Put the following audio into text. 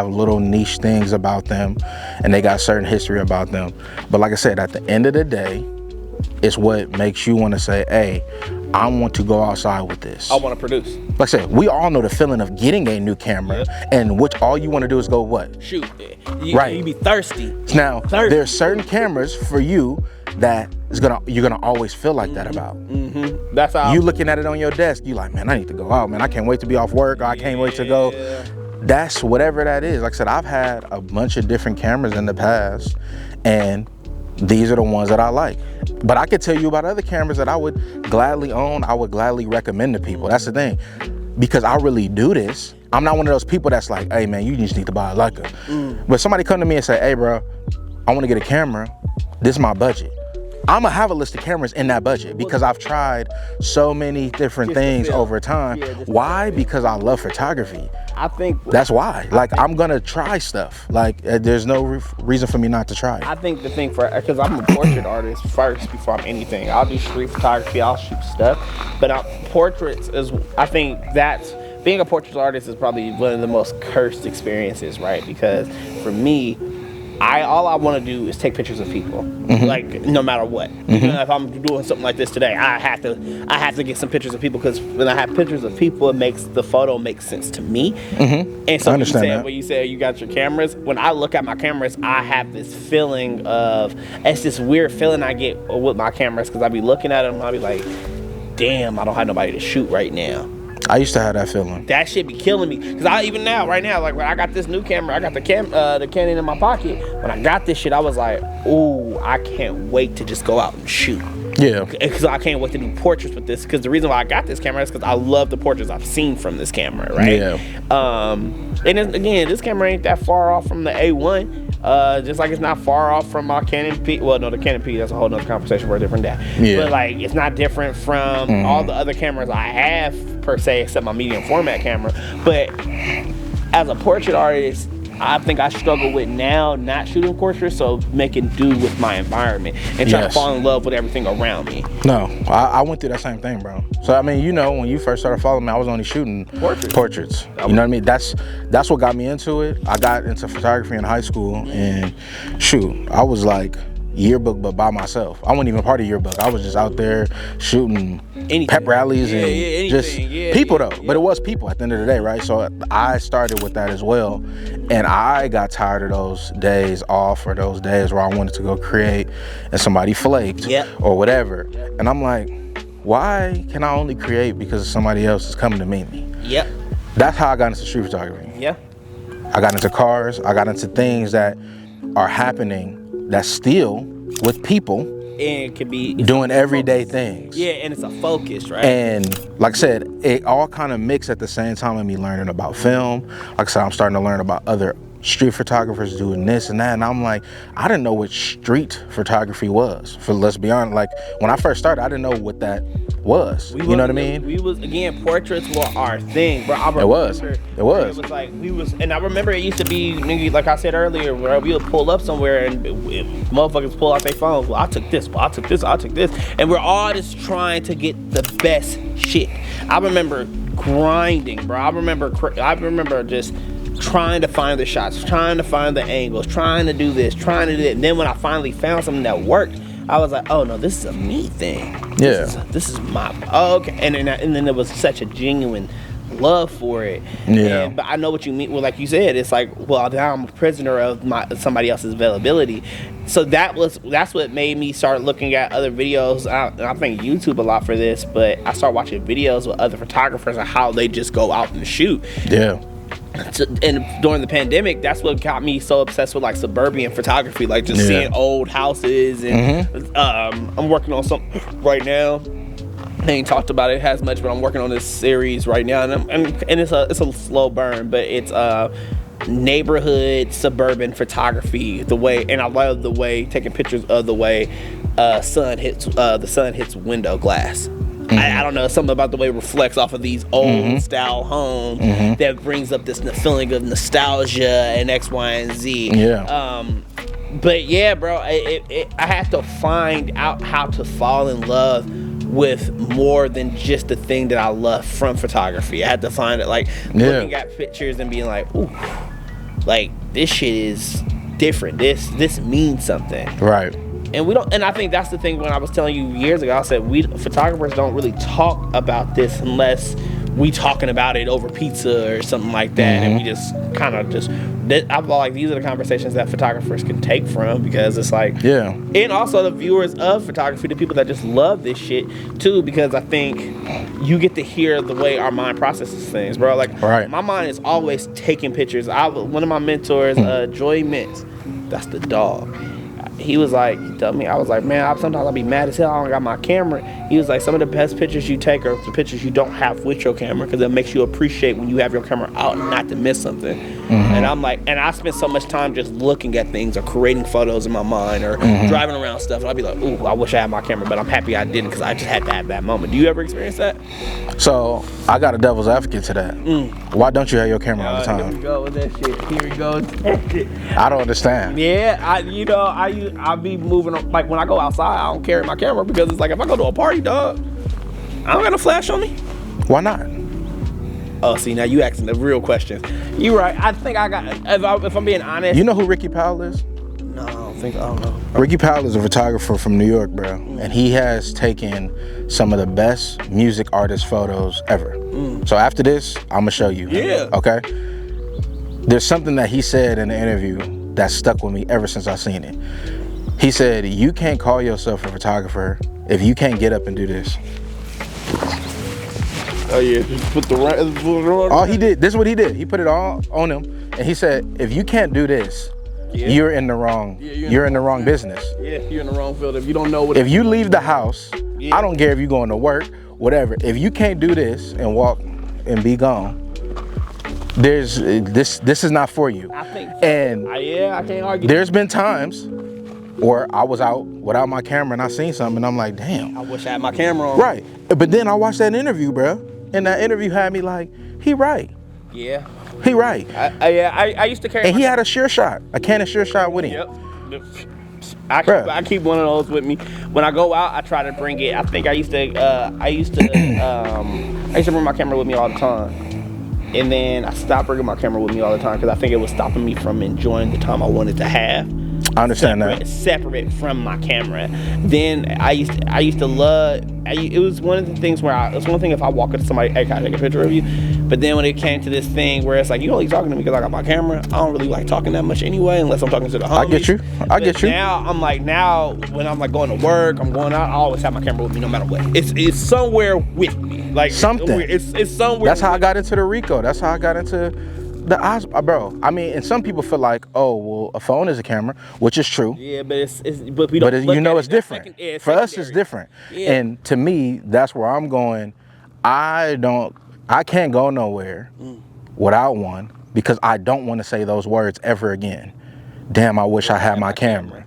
have little niche things about them, and they got certain history about them. But like I said, at the end of the day, it's what makes you want to say, hey, I want to go outside with this. I want to produce. Like I said, we all know the feeling of getting a new camera, and which all you want to do is go what? Shoot. Right. You be thirsty. Now, there's certain cameras for you that you're gonna always feel like that about. That's how you looking at it on your desk, you like, man, I need to go out, man. I can't wait to be off work, or I can't wait to go. That's whatever that is. Like I said, I've had a bunch of different cameras in the past, and these are the ones that I like. But I could tell you about other cameras that I would gladly own, I would gladly recommend to people. That's the thing. Because I really do this. I'm not one of those people that's like, hey man, you just need to buy a Leica. But somebody come to me and say, hey bro, I want to get a camera. This is my budget. I'm gonna have a list of cameras in that budget because I've tried so many different things over time. Why? Because I love photography. I think that's why. Like, I'm gonna try stuff. Like, there's no reason for me not to try it. I think the thing because I'm a portrait artist first before I'm anything. I'll do street photography, I'll shoot stuff, but portraits is, I think that's, being a portrait artist is probably one of the most cursed experiences, right? Because for me, all I want to do is take pictures of people, like no matter what. Even if I'm doing something like this today, I have to get some pictures of people, because when I have pictures of people, it makes the photo make sense to me. And so when you say you got your cameras, when I look at my cameras, I have this feeling of, it's this weird feeling I get with my cameras, because I be looking at them, I'll be like, damn, I don't have nobody to shoot right now. I used to have that feeling. That shit be killing me, because right now, like when I got this new camera, I got the Canon in my pocket. When I got this shit, I was like, ooh, I can't wait to just go out and shoot. Yeah. Because I can't wait to do portraits with this. Because the reason why I got this camera is because I love the portraits I've seen from this camera, right? Yeah. And again, this camera ain't that far off from the A1. Just like it's not far off from my Canon P. Well, no, the Canon P, that's a whole nother conversation for a different day. Yeah. But like, it's not different from all the other cameras I have per se, except my medium format camera. But as a portrait artist, I think I struggle with now not shooting portraits, so making do with my environment and trying to fall in love with everything around me. No, I went through that same thing, bro. So I mean, you know, when you first started following me, I was only shooting portraits. You know what I mean? That's what got me into it. I got into photography in high school, and shoot, I was like yearbook, but by myself. I wasn't even part of yearbook. I was just out there shooting pep rallies and just people though. But it was people at the end of the day, right? So I started with that as well, and I got tired of those days off, or those days where I wanted to go create and somebody flaked or whatever. And I'm like, why can I only create because somebody else is coming to meet me? That's how I got into street photography. I got into cars. I got into things that are happening that's still with people, and it can be doing everyday things. And it's a focus, right? And like I said, it all kind of mixed at the same time with me learning about film. Like I said, I'm starting to learn about other street photographers doing this and that, and I'm like, I didn't know what street photography was. For let's be honest, like when I first started, I didn't know what that was. You know what I mean? We was, again, portraits were our thing, bro. It was like and I remember it used to be, like I said earlier, where we would pull up somewhere and motherfuckers pull out their phones. Well, I took this, I took this, and we're all just trying to get the best shit. I remember grinding, bro. I remember just trying to find the shots, trying to find the angles, trying to do this, trying to do that. And then when I finally found something that worked, I was like, oh no, this is a me thing. This is my, okay. And then there was such a genuine love for it. But I know what you mean. Well, like you said, it's like, well, now I'm a prisoner of somebody else's availability. So that's what made me start looking at other videos. I think YouTube a lot for this, but I started watching videos with other photographers and how they just go out and shoot. And during the pandemic, that's what got me so obsessed with like suburban photography, like just seeing old houses. And I'm working on something right now. I ain't talked about it as much, but I'm working on this series right now, and it's a slow burn, but it's neighborhood suburban photography. And I love the way taking pictures of the way the sun hits window glass. I don't know, something about the way it reflects off of these old style homes that brings up this feeling of nostalgia and X, Y, and Z. But yeah, bro, I have to find out how to fall in love with more than just the thing that I love from photography. I had to find it, like looking at pictures and being like, ooh, like this shit is different. This means something. Right. And we don't. And I think that's the thing. When I was telling you years ago, I said we photographers don't really talk about this unless we talking about it over pizza or something like that, and we just kind of just. I feel like these are the conversations that photographers can take from, because it's like, yeah, and also the viewers of photography, the people that just love this shit too, because I think you get to hear the way our mind processes things, bro. Like, my mind is always taking pictures. One of my mentors, Joy Mintz, that's the dog. He was like, he told me, I was like, man, sometimes I'll be mad as hell I don't got my camera. He was like, some of the best pictures you take are the pictures you don't have with your camera, because it makes you appreciate when you have your camera out and not to miss something. And I'm like, and I spend so much time just looking at things or creating photos in my mind or driving around stuff, and I'll be like, ooh, I wish I had my camera, but I'm happy I didn't, because I just had to have that moment. Do you ever experience that? So I got a devil's advocate to that. Why don't you have your camera all the time? Here we go with that shit. Here we go with that shit. I don't understand. Yeah, I be moving, like when I go outside, I don't carry my camera, because it's like if I go to a party, dog, I don't got no flash on me. Why not? Oh, see, now you asking the real questions. You right. I think I got. If I'm being honest. You know who Ricky Powell is? No, I don't know. Ricky Powell is a photographer from New York, bro, and he has taken some of the best music artist photos ever. So after this, I'm gonna show you. Yeah. Okay. There's something that he said in the interview that stuck with me ever since I seen it. He said, "You can't call yourself a photographer if you can't get up and do this." Oh yeah, just put the right. All he did, this is what he did. He put it all on him, and he said, "If you can't do this, you're in the wrong. You're in the wrong business. Yeah, you're in the wrong field. If you don't know what. If you leave the house, I don't care if you're going to work, whatever. If you can't do this and walk and be gone, this is not for you." I think. And I can't argue. There's been times where I was out without my camera and I seen something and I'm like, damn. I wish I had my camera on. Right. But then I watched that interview, bro. And that interview had me like, he right. Yeah. He right. I used to carry. And he had a sure shot, a Canon sure shot with him. Yep. I keep one of those with me. When I go out, I try to bring it. I think I used to bring my camera with me all the time. And then I stopped bringing my camera with me all the time, because I think it was stopping me from enjoying the time I wanted to have. I understand that. Separate from my camera. Then I used to love. It was one of the things where it's one thing if I walk up to somebody, hey, can I take a picture of you? But then when it came to this thing where it's like, you only talking to me because I got my camera. I don't really like talking that much anyway, unless I'm talking to the homies. I get you. Now I'm like, when I'm like going to work, I'm going out, I always have my camera with me no matter what. It's somewhere with me. Like something. It's somewhere. That's how I got into the Ricoh. That's how I got into the bro. I mean, and some people feel like, oh, well, a phone is a camera, which is true. Yeah, but we don't. But you know, it's different. For us, it's different. Yeah. And to me, that's where I'm going. I can't go nowhere without one, because I don't want to say those words ever again. Damn, I wish I had my camera.